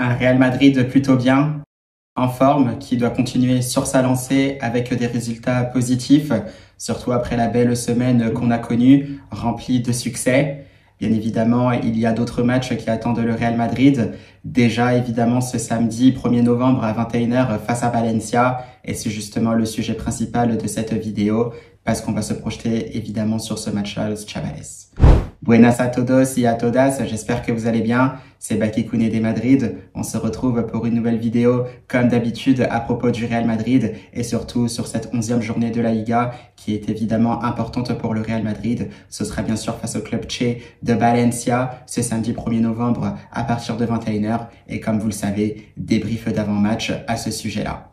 Un Real Madrid plutôt bien, en forme, qui doit continuer sur sa lancée avec des résultats positifs, surtout après la belle semaine qu'on a connue, remplie de succès. Bien évidemment, il y a d'autres matchs qui attendent le Real Madrid. Déjà, évidemment, ce samedi 1er novembre à 21h face à Valencia. Et c'est justement le sujet principal de cette vidéo, parce qu'on va se projeter évidemment sur ce match-là, los Chavales. Buenas a todos y a todas, j'espère que vous allez bien. C'est Baki Koune des Madrid. On se retrouve pour une nouvelle vidéo, comme d'habitude, à propos du Real Madrid et surtout sur cette 11e journée de la Liga qui est évidemment importante pour le Real Madrid. Ce sera bien sûr face au club Che de Valencia ce samedi 1er novembre à partir de 21h. Et comme vous le savez, débrief d'avant-match à ce sujet-là.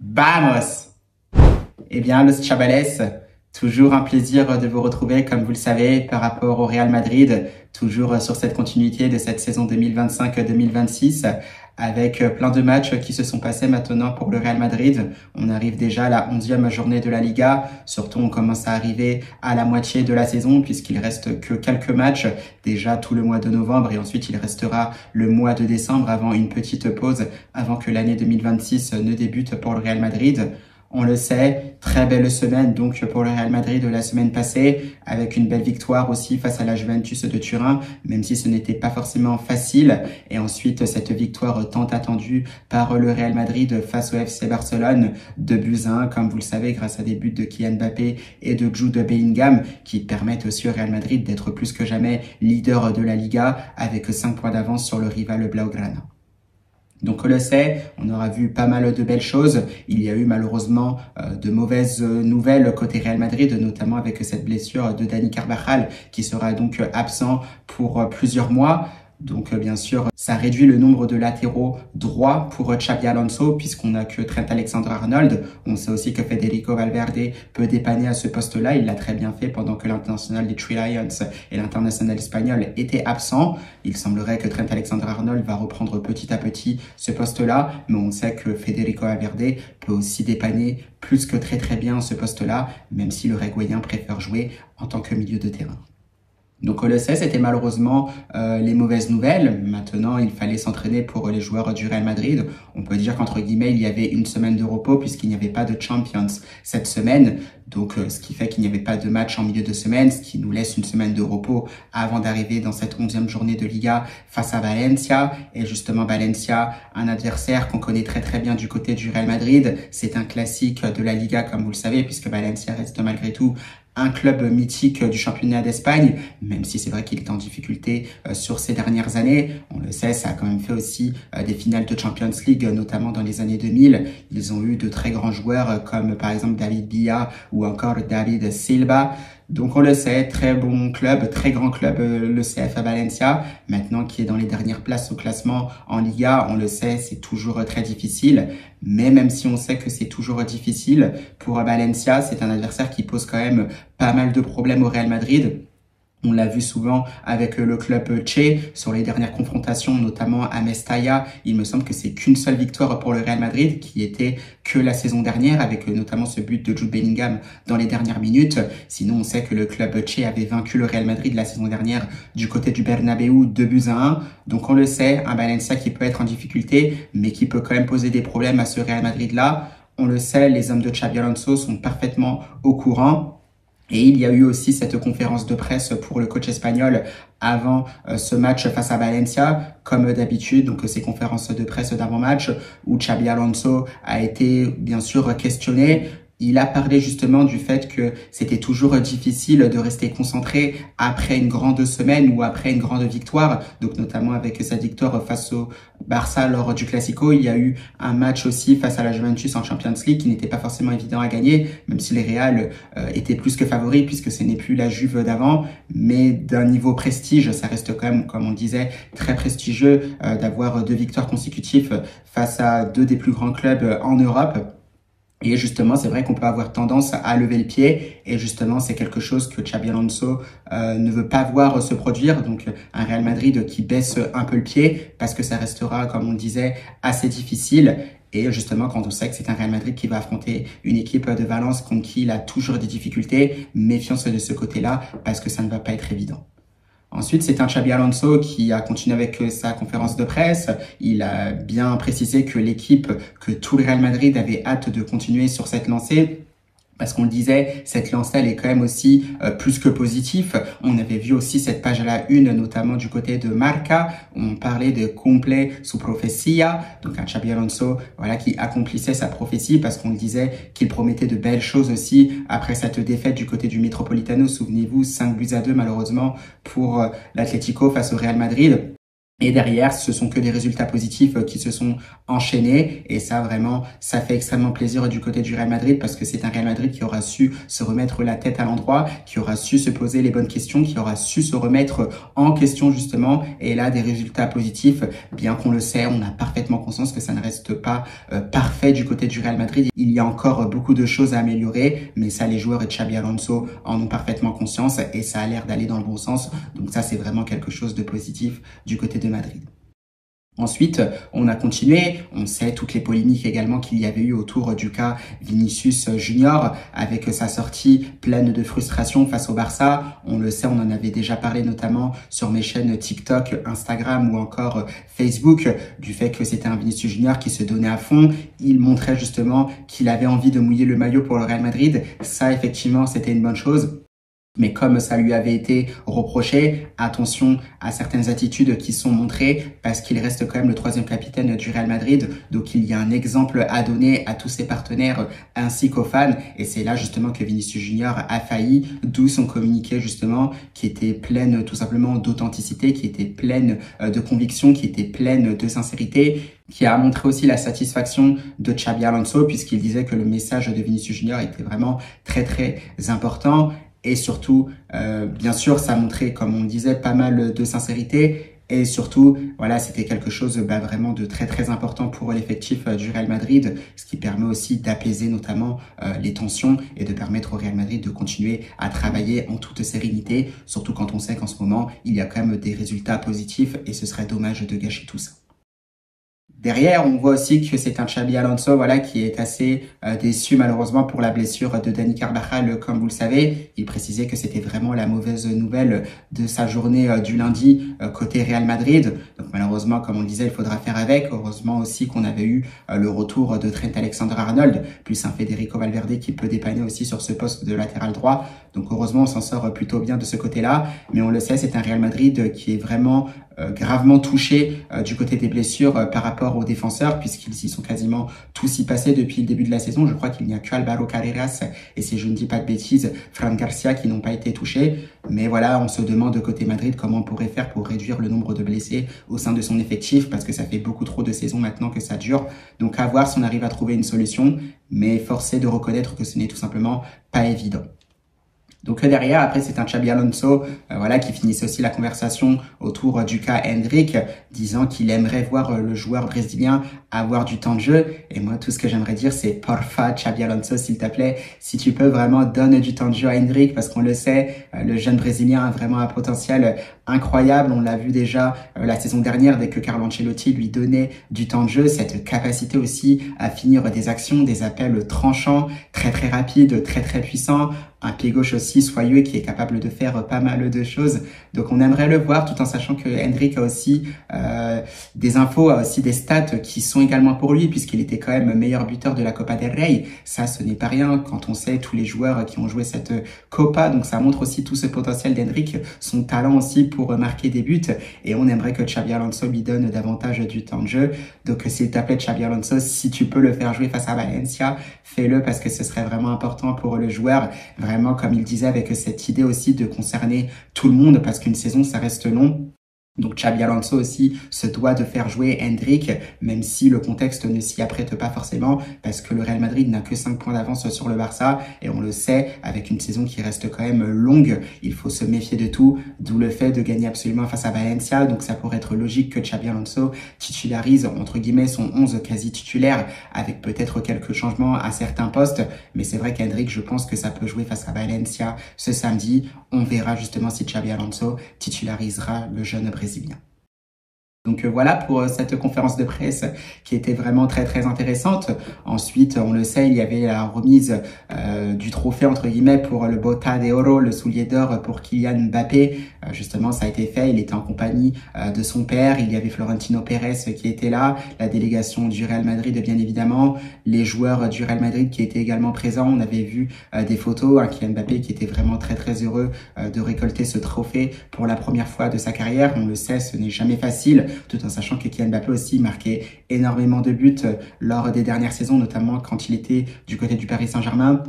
Vamos! Eh bien, los Chavales, toujours un plaisir de vous retrouver, comme vous le savez, par rapport au Real Madrid, toujours sur cette continuité de cette saison 2025-2026, avec plein de matchs qui se sont passés maintenant pour le Real Madrid. On arrive déjà à la 11e journée de la Liga, surtout on commence à arriver à la moitié de la saison, puisqu'il reste que quelques matchs, déjà tout le mois de novembre, et ensuite il restera le mois de décembre avant une petite pause, avant que l'année 2026 ne débute pour le Real Madrid. On le sait, très belle semaine donc pour le Real Madrid de la semaine passée, avec une belle victoire aussi face à la Juventus de Turin, même si ce n'était pas forcément facile. Et ensuite, cette victoire tant attendue par le Real Madrid face au FC Barcelone, 2-1, comme vous le savez, grâce à des buts de Kylian Mbappé et de Jude Bellingham, qui permettent aussi au Real Madrid d'être plus que jamais leader de la Liga, avec 5 points d'avance sur le rival Blaugrana. Donc on le sait, on aura vu pas mal de belles choses. Il y a eu malheureusement de mauvaises nouvelles côté Real Madrid, notamment avec cette blessure de Dani Carvajal qui sera donc absent pour plusieurs mois. Donc bien sûr, ça réduit le nombre de latéraux droits pour Xabi Alonso puisqu'on n'a que Trent Alexander-Arnold. On sait aussi que Federico Valverde peut dépanner à ce poste-là. Il l'a très bien fait pendant que l'international des Three Lions et l'international espagnol étaient absents. Il semblerait que Trent Alexander-Arnold va reprendre petit à petit ce poste-là, mais on sait que Federico Valverde peut aussi dépanner plus que très bien ce poste-là, même si le Uruguayen préfère jouer en tant que milieu de terrain. Donc on le sait, c'était malheureusement les mauvaises nouvelles. Maintenant, il fallait s'entraîner pour les joueurs du Real Madrid. On peut dire qu'entre guillemets, il y avait une semaine de repos puisqu'il n'y avait pas de Champions cette semaine. Donc ce qui fait qu'il n'y avait pas de match en milieu de semaine, ce qui nous laisse une semaine de repos avant d'arriver dans cette 11e journée de Liga face à Valencia. Et justement, Valencia, un adversaire qu'on connaît très bien du côté du Real Madrid. C'est un classique de la Liga, comme vous le savez, puisque Valencia reste malgré tout un club mythique du championnat d'Espagne, même si c'est vrai qu'il est en difficulté sur ces dernières années. On le sait, ça a quand même fait aussi des finales de Champions League, notamment dans les années 2000. Ils ont eu de très grands joueurs comme par exemple David Villa ou encore David Silva. Donc on le sait, très bon club, très grand club, le CF Valencia, maintenant qui est dans les dernières places au classement en Liga. On le sait, c'est toujours très difficile, mais même si on sait que c'est toujours difficile, pour Valencia, c'est un adversaire qui pose quand même pas mal de problèmes au Real Madrid. On l'a vu souvent avec le club Che sur les dernières confrontations, notamment à Mestalla. Il me semble que c'est qu'une seule victoire pour le Real Madrid, qui était que la saison dernière, avec notamment ce but de Jude Bellingham dans les dernières minutes. Sinon, on sait que le club Che avait vaincu le Real Madrid la saison dernière du côté du Bernabéu 2-1. Donc on le sait, un Valencia qui peut être en difficulté, mais qui peut quand même poser des problèmes à ce Real Madrid-là. On le sait, les hommes de Xabi Alonso sont parfaitement au courant. Et il y a eu aussi cette conférence de presse pour le coach espagnol avant ce match face à Valencia, comme d'habitude, donc ces conférences de presse d'avant-match où Xabi Alonso a été bien sûr questionné. Il a parlé justement du fait que c'était toujours difficile de rester concentré après une grande semaine ou après une grande victoire. Donc notamment avec sa victoire face au Barça lors du Classico, il y a eu un match aussi face à la Juventus en Champions League qui n'était pas forcément évident à gagner, même si les Real étaient plus que favoris puisque ce n'est plus la Juve d'avant. Mais d'un niveau prestige, ça reste quand même, comme on disait, très prestigieux d'avoir 2 victoires consécutives face à 2 des plus grands clubs en Europe. Et justement, c'est vrai qu'on peut avoir tendance à lever le pied. Et justement, c'est quelque chose que Xabi Alonso ne veut pas voir se produire. Donc, un Real Madrid qui baisse un peu le pied parce que ça restera, comme on disait, assez difficile. Et justement, quand on sait que c'est un Real Madrid qui va affronter une équipe de Valence contre qui il a toujours des difficultés, méfiance de ce côté-là parce que ça ne va pas être évident. Ensuite, c'est un Xabi Alonso qui a continué avec sa conférence de presse. Il a bien précisé que l'équipe, que tout le Real Madrid avait hâte de continuer sur cette lancée. Parce qu'on le disait, cette lancée, elle est quand même aussi plus que positif. On avait vu aussi cette page à la une, notamment du côté de Marca. On parlait de cumple su profecia, donc un Xabi Alonso, voilà, qui accomplissait sa prophétie parce qu'on le disait qu'il promettait de belles choses aussi après cette défaite du côté du Metropolitano. Souvenez-vous, 5-2 malheureusement pour l'Atlético face au Real Madrid. Et derrière, ce sont que des résultats positifs qui se sont enchaînés. Et ça, vraiment, ça fait extrêmement plaisir du côté du Real Madrid parce que c'est un Real Madrid qui aura su se remettre la tête à l'endroit, qui aura su se poser les bonnes questions, qui aura su se remettre en question justement. Et là, des résultats positifs, bien qu'on le sait, on a parfaitement conscience que ça ne reste pas parfait du côté du Real Madrid. Il y a encore beaucoup de choses à améliorer, mais ça, les joueurs et Xabi Alonso en ont parfaitement conscience et ça a l'air d'aller dans le bon sens. Donc ça, c'est vraiment quelque chose de positif du côté de Madrid. Ensuite, on a continué, on sait toutes les polémiques également qu'il y avait eu autour du cas Vinicius Junior avec sa sortie pleine de frustration face au Barça. On le sait, on en avait déjà parlé notamment sur mes chaînes TikTok, Instagram ou encore Facebook du fait que c'était un Vinicius Junior qui se donnait à fond. Il montrait justement qu'il avait envie de mouiller le maillot pour le Real Madrid. Ça, effectivement, c'était une bonne chose. Mais comme ça lui avait été reproché, attention à certaines attitudes qui sont montrées parce qu'il reste quand même le troisième capitaine du Real Madrid. Donc il y a un exemple à donner à tous ses partenaires ainsi qu'aux fans. Et c'est là justement que Vinicius Junior a failli, d'où son communiqué justement qui était pleine tout simplement d'authenticité, qui était pleine de conviction, qui était pleine de sincérité, qui a montré aussi la satisfaction de Xabi Alonso puisqu'il disait que le message de Vinicius Junior était vraiment très très important. Et surtout, bien sûr, ça montrait, comme on disait, pas mal de sincérité. Et surtout, voilà, c'était quelque chose vraiment de très très important pour l'effectif du Real Madrid, ce qui permet aussi d'apaiser notamment les tensions et de permettre au Real Madrid de continuer à travailler en toute sérénité, surtout quand on sait qu'en ce moment, il y a quand même des résultats positifs et ce serait dommage de gâcher tout ça. Derrière, on voit aussi que c'est un Xabi Alonso, voilà, qui est assez déçu malheureusement pour la blessure de Dani Carvajal, comme vous le savez. Il précisait que c'était vraiment la mauvaise nouvelle de sa journée du lundi côté Real Madrid. Donc malheureusement, comme on le disait, il faudra faire avec. Heureusement aussi qu'on avait eu le retour de Trent Alexander-Arnold, plus un Federico Valverde qui peut dépanner aussi sur ce poste de latéral droit. Donc heureusement, on s'en sort plutôt bien de ce côté-là. Mais on le sait, c'est un Real Madrid qui est vraiment gravement touché du côté des blessures par rapport aux défenseurs puisqu'ils y sont quasiment tous y passés depuis le début de la saison. Je crois qu'il n'y a que Alvaro Carreras et si je ne dis pas de bêtises, Fran Garcia qui n'ont pas été touchés. Mais voilà, on se demande côté Madrid comment on pourrait faire pour réduire le nombre de blessés au sein de son effectif parce que ça fait beaucoup trop de saisons maintenant que ça dure. Donc à voir si on arrive à trouver une solution, mais force est de reconnaître que ce n'est tout simplement pas évident. Donc derrière, après, c'est un Xabi Alonso voilà, qui finissait aussi la conversation autour du cas Endrick, disant qu'il aimerait voir le joueur brésilien avoir du temps de jeu. Et moi, tout ce que j'aimerais dire, c'est porfa, Xabi Alonso, s'il te plaît, si tu peux vraiment donner du temps de jeu à Endrick, parce qu'on le sait, le jeune brésilien a vraiment un potentiel incroyable. On l'a vu déjà la saison dernière, dès que Carlo Ancelotti lui donnait du temps de jeu, cette capacité aussi à finir des actions, des appels tranchants, très très rapides, très très puissants. Un pied gauche aussi soyeux qui est capable de faire pas mal de choses. Donc on aimerait le voir tout en sachant que Endrick a aussi des infos, a aussi des stats qui sont également pour lui puisqu'il était quand même meilleur buteur de la Copa del Rey. Ça, ce n'est pas rien quand on sait tous les joueurs qui ont joué cette Copa. Donc ça montre aussi tout ce potentiel d'Endrick, son talent aussi pour marquer des buts. Et on aimerait que Xabi Alonso lui donne davantage du temps de jeu. Donc s'il te plaît Xabi Alonso, si tu peux le faire jouer face à Valencia, fais-le parce que ce serait vraiment important pour le joueur. Vraiment, comme il disait, avec cette idée aussi de concerner tout le monde parce qu'une saison, ça reste long. Donc Xabi Alonso aussi se doit de faire jouer Endrick, même si le contexte ne s'y apprête pas forcément, parce que le Real Madrid n'a que 5 points d'avance sur le Barça, et on le sait, avec une saison qui reste quand même longue, il faut se méfier de tout, d'où le fait de gagner absolument face à Valencia. Donc ça pourrait être logique que Xabi Alonso titularise, entre guillemets, son 11 quasi titulaire, avec peut-être quelques changements à certains postes, mais c'est vrai qu'Endrick, je pense que ça peut jouer face à Valencia ce samedi. On verra justement si Xabi Alonso titularisera le jeune Brésilien. Donc voilà pour cette conférence de presse qui était vraiment très très intéressante. Ensuite, on le sait, il y avait la remise du trophée entre guillemets pour le Bota de Oro, le soulier d'or pour Kylian Mbappé. Justement, ça a été fait. Il était en compagnie de son père. Il y avait Florentino Pérez qui était là, la délégation du Real Madrid bien évidemment, les joueurs du Real Madrid qui étaient également présents. On avait vu des photos, Kylian Mbappé qui était vraiment très très heureux de récolter ce trophée pour la première fois de sa carrière. On le sait, ce n'est jamais facile, tout en sachant que Kylian Mbappé aussi marquait énormément de buts lors des dernières saisons, notamment quand il était du côté du Paris Saint-Germain.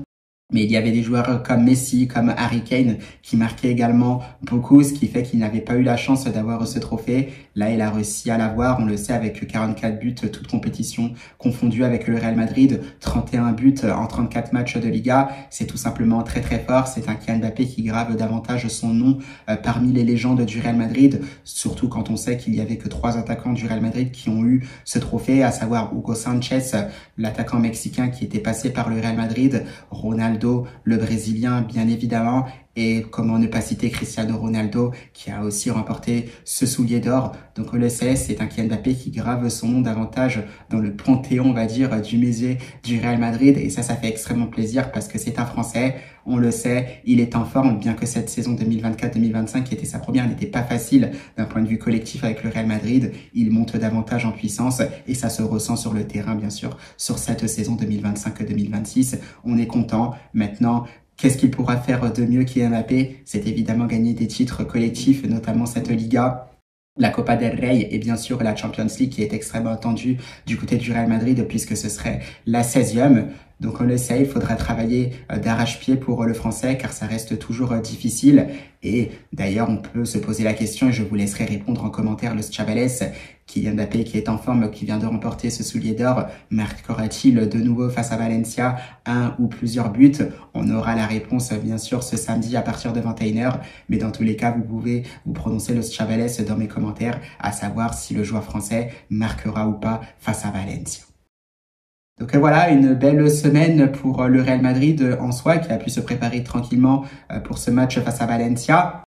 Mais il y avait des joueurs comme Messi, comme Harry Kane, qui marquaient également beaucoup, ce qui fait qu'il n'avait pas eu la chance d'avoir ce trophée. Là, il a réussi à l'avoir, on le sait, avec 44 buts, toutes compétitions confondues avec le Real Madrid, 31 buts en 34 matchs de Liga. C'est tout simplement très très fort. C'est un Kylian Mbappé qui grave davantage son nom parmi les légendes du Real Madrid, surtout quand on sait qu'il y avait que 3 attaquants du Real Madrid qui ont eu ce trophée, à savoir Hugo Sanchez, l'attaquant mexicain qui était passé par le Real Madrid, Ronaldo, le Brésilien, bien évidemment, et comment ne pas citer Cristiano Ronaldo qui a aussi remporté ce soulier d'or. Donc on le sait, c'est un Kylian Mbappé qui grave son nom davantage dans le panthéon, on va dire, du musée du Real Madrid, et ça fait extrêmement plaisir parce que c'est un Français, on le sait, il est en forme, bien que cette saison 2024-2025 qui était sa première n'était pas facile d'un point de vue collectif avec le Real Madrid. Il monte davantage en puissance et ça se ressent sur le terrain, bien sûr, sur cette saison 2025-2026. On est content. Maintenant, qu'est-ce qu'il pourra faire de mieux Kylian Mbappé? C'est évidemment gagner des titres collectifs, notamment cette Liga, la Copa del Rey et bien sûr la Champions League qui est extrêmement attendue du côté du Real Madrid puisque ce serait la 16e. Donc on le sait, il faudra travailler d'arrache-pied pour le français car ça reste toujours difficile. Et d'ailleurs, on peut se poser la question et je vous laisserai répondre en commentaire Los Chavales, Kylian Mbappé qui est en forme, qui vient de remporter ce soulier d'or, marquera-t-il de nouveau face à Valencia un ou plusieurs buts? On aura la réponse bien sûr ce samedi à partir de 21h, mais dans tous les cas, vous pouvez vous prononcer Los Chavales dans mes commentaires, à savoir si le joueur français marquera ou pas face à Valencia. Donc voilà, une belle semaine pour le Real Madrid en soi, qui a pu se préparer tranquillement pour ce match face à Valencia.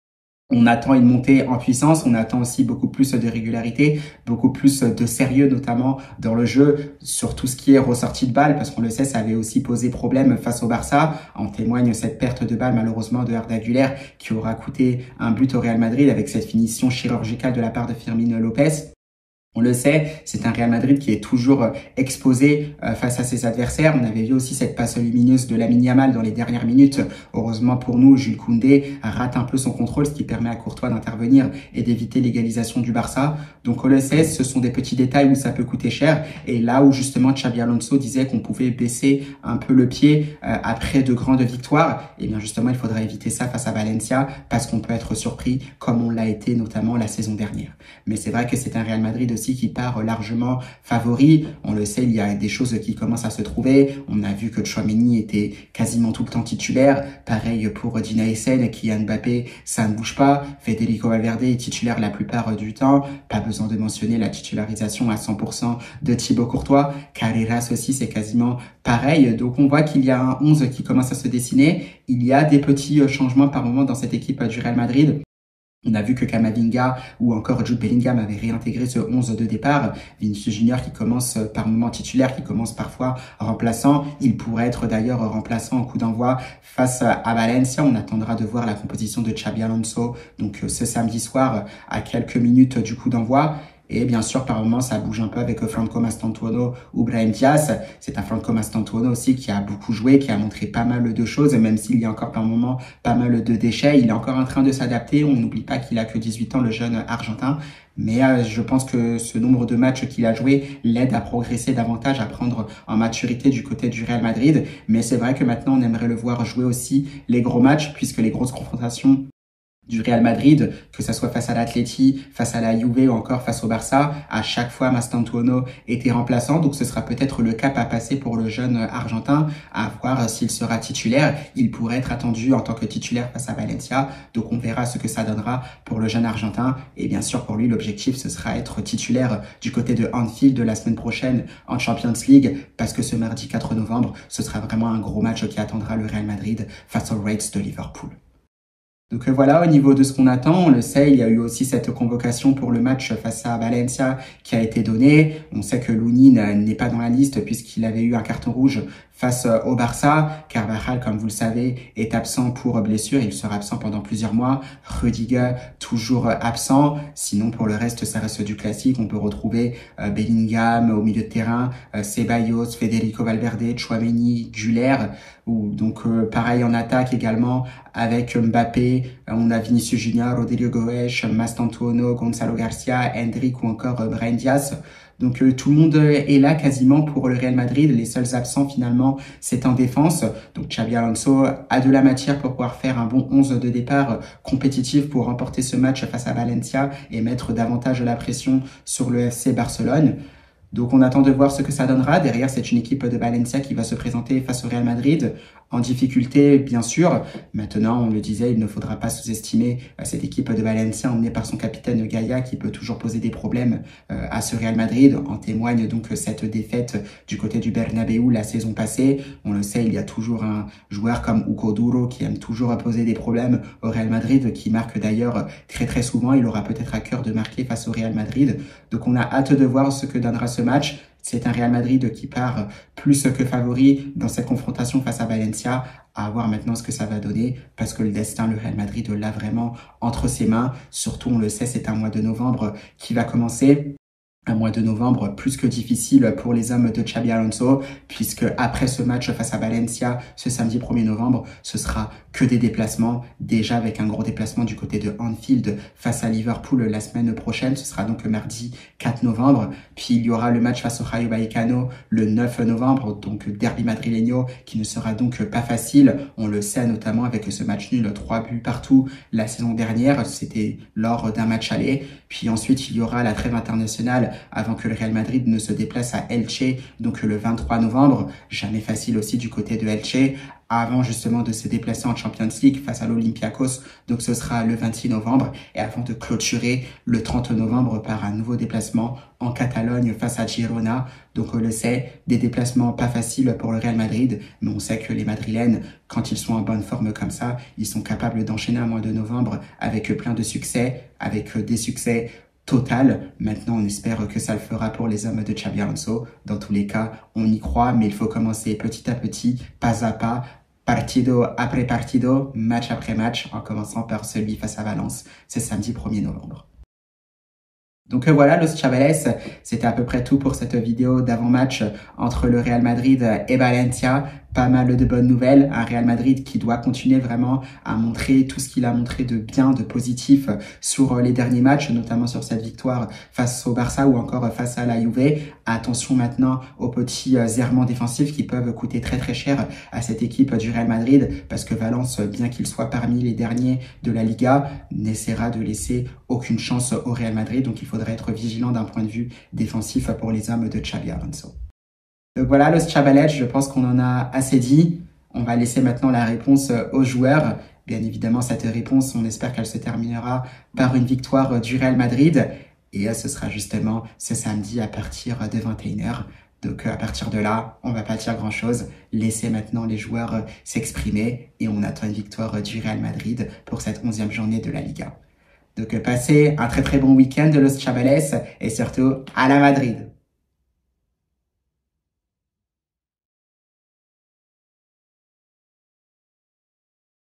On attend une montée en puissance, on attend aussi beaucoup plus de régularité, beaucoup plus de sérieux notamment dans le jeu sur tout ce qui est ressortie de balle, parce qu'on le sait, ça avait aussi posé problème face au Barça. En témoigne cette perte de balle malheureusement de Arda Güler qui aura coûté un but au Real Madrid avec cette finition chirurgicale de la part de Fermín López. On le sait, c'est un Real Madrid qui est toujours exposé face à ses adversaires. On avait vu aussi cette passe lumineuse de Lamine Yamal dans les dernières minutes. Heureusement pour nous, Jules Koundé rate un peu son contrôle, ce qui permet à Courtois d'intervenir et d'éviter l'égalisation du Barça. Donc on le sait, ce sont des petits détails où ça peut coûter cher. Et là où justement Xabi Alonso disait qu'on pouvait baisser un peu le pied après de grandes victoires, et bien justement il faudra éviter ça face à Valencia parce qu'on peut être surpris comme on l'a été notamment la saison dernière. Mais c'est vrai que c'est un Real Madrid aussi qui part largement favori. On le sait, il y a des choses qui commencent à se trouver. On a vu que Tchouaméni était quasiment tout le temps titulaire. Pareil pour Dina Essène, Kylian Mbappé, ça ne bouge pas. Federico Valverde est titulaire la plupart du temps. Pas besoin de mentionner la titularisation à 100% de Thibaut Courtois. Carreras aussi, c'est quasiment pareil. Donc on voit qu'il y a un 11 qui commence à se dessiner. Il y a des petits changements par moment dans cette équipe du Real Madrid. On a vu que Camavinga ou encore Jude Bellingham avaient réintégré ce 11 de départ. Vinicius Junior qui commence par moment titulaire, qui commence parfois remplaçant. Il pourrait être d'ailleurs remplaçant au coup d'envoi face à Valencia. On attendra de voir la composition de Xabi Alonso donc ce samedi soir à quelques minutes du coup d'envoi. Et bien sûr, par moments, ça bouge un peu avec Franco Mastantuono ou Brahim Diaz. C'est un Franco Mastantuono aussi qui a beaucoup joué, qui a montré pas mal de choses, même s'il y a encore par moments pas mal de déchets. Il est encore en train de s'adapter. On n'oublie pas qu'il a que 18 ans, le jeune Argentin. Mais je pense que ce nombre de matchs qu'il a joué l'aide à progresser davantage, à prendre en maturité du côté du Real Madrid. Mais c'est vrai que maintenant, on aimerait le voir jouer aussi les gros matchs, puisque les grosses confrontations du Real Madrid, que ça soit face à l'Atleti, face à la Juve ou encore face au Barça, à chaque fois Mastantuono était remplaçant, donc ce sera peut-être le cap à passer pour le jeune Argentin, à voir s'il sera titulaire. Il pourrait être attendu en tant que titulaire face à Valencia, donc on verra ce que ça donnera pour le jeune Argentin, et bien sûr pour lui l'objectif ce sera être titulaire du côté de Anfield de la semaine prochaine en Champions League, parce que ce mardi 4 novembre, ce sera vraiment un gros match qui attendra le Real Madrid face aux Reds de Liverpool. Donc voilà, au niveau de ce qu'on attend, on le sait, il y a eu aussi cette convocation pour le match face à Valencia qui a été donnée. On sait que Lunin n'est pas dans la liste puisqu'il avait eu un carton rouge face au Barça. Carvajal, comme vous le savez, est absent pour blessure. Il sera absent pendant plusieurs mois. Rudiger, toujours absent. Sinon, pour le reste, ça reste du classique. On peut retrouver Bellingham au milieu de terrain, Ceballos, Federico Valverde, Tchouaméni, Güler. Donc pareil en attaque également avec Mbappé, on a Vinicius Junior, Rodrigo Goes, Mastantuono, Gonzalo Garcia, Hendrick ou encore Brahim Diaz. Donc tout le monde est là quasiment pour le Real Madrid. Les seuls absents finalement, c'est en défense. Donc Xabi Alonso a de la matière pour pouvoir faire un bon 11 de départ compétitif pour remporter ce match face à Valencia et mettre davantage la pression sur le FC Barcelone. Donc on attend de voir ce que ça donnera. Derrière, c'est une équipe de Valencia qui va se présenter face au Real Madrid en difficulté, bien sûr. Maintenant, on le disait, il ne faudra pas sous-estimer cette équipe de Valencia emmenée par son capitaine Gaïa qui peut toujours poser des problèmes à ce Real Madrid. En témoigne donc cette défaite du côté du Bernabéu la saison passée. On le sait, il y a toujours un joueur comme Hugo Duro qui aime toujours poser des problèmes au Real Madrid, qui marque d'ailleurs très souvent. Il aura peut-être à cœur de marquer face au Real Madrid. Donc on a hâte de voir ce que donnera ce match. C'est un Real Madrid qui part plus que favori dans cette confrontation face à Valencia. À voir maintenant ce que ça va donner parce que le destin, le Real Madrid l'a vraiment entre ses mains. Surtout, on le sait, c'est un mois de novembre qui va commencer. Un mois de novembre plus que difficile pour les hommes de Xabi Alonso, puisque après ce match face à Valencia, ce samedi 1er novembre, ce sera que des déplacements, déjà avec un gros déplacement du côté de Anfield face à Liverpool la semaine prochaine, ce sera donc mardi 4 novembre, puis il y aura le match face au Rayo Vallecano le 9 novembre, donc derby madrileño qui ne sera donc pas facile, on le sait notamment avec ce match nul 3 buts partout la saison dernière, c'était lors d'un match aller, puis ensuite il y aura la trêve internationale avant que le Real Madrid ne se déplace à Elche, donc le 23 novembre. Jamais facile aussi du côté de Elche, avant justement de se déplacer en Champions League face à l'Olympiakos, donc ce sera le 26 novembre, et avant de clôturer le 30 novembre par un nouveau déplacement en Catalogne face à Girona. Donc on le sait, des déplacements pas faciles pour le Real Madrid, mais on sait que les Madrilènes, quand ils sont en bonne forme comme ça, ils sont capables d'enchaîner un mois de novembre avec plein de succès, avec des succès total. Maintenant, on espère que ça le fera pour les hommes de Xabi Alonso. Dans tous les cas, on y croit, mais il faut commencer petit à petit, pas à pas, partido après partido, match après match, en commençant par celui face à Valence. C'est samedi 1er novembre. Donc voilà, Los Chavales, c'était à peu près tout pour cette vidéo d'avant-match entre le Real Madrid et Valencia. Pas mal de bonnes nouvelles, un Real Madrid qui doit continuer vraiment à montrer tout ce qu'il a montré de bien, de positif sur les derniers matchs, notamment sur cette victoire face au Barça ou encore face à la Juve. Attention maintenant aux petits errements défensifs qui peuvent coûter très cher à cette équipe du Real Madrid parce que Valence, bien qu'il soit parmi les derniers de la Liga, n'essaiera de laisser aucune chance au Real Madrid. Donc il faudrait être vigilant d'un point de vue défensif pour les hommes de Xabi Alonso. Donc voilà, Los Chavales, je pense qu'on en a assez dit. On va laisser maintenant la réponse aux joueurs. Bien évidemment, cette réponse, on espère qu'elle se terminera par une victoire du Real Madrid. Et ce sera justement ce samedi à partir de 21h. Donc à partir de là, on va pas dire grand-chose. Laissez maintenant les joueurs s'exprimer et on attend une victoire du Real Madrid pour cette 11e journée de la Liga. Donc passez un très bon week-end de Los Chavales et surtout à la Madrid.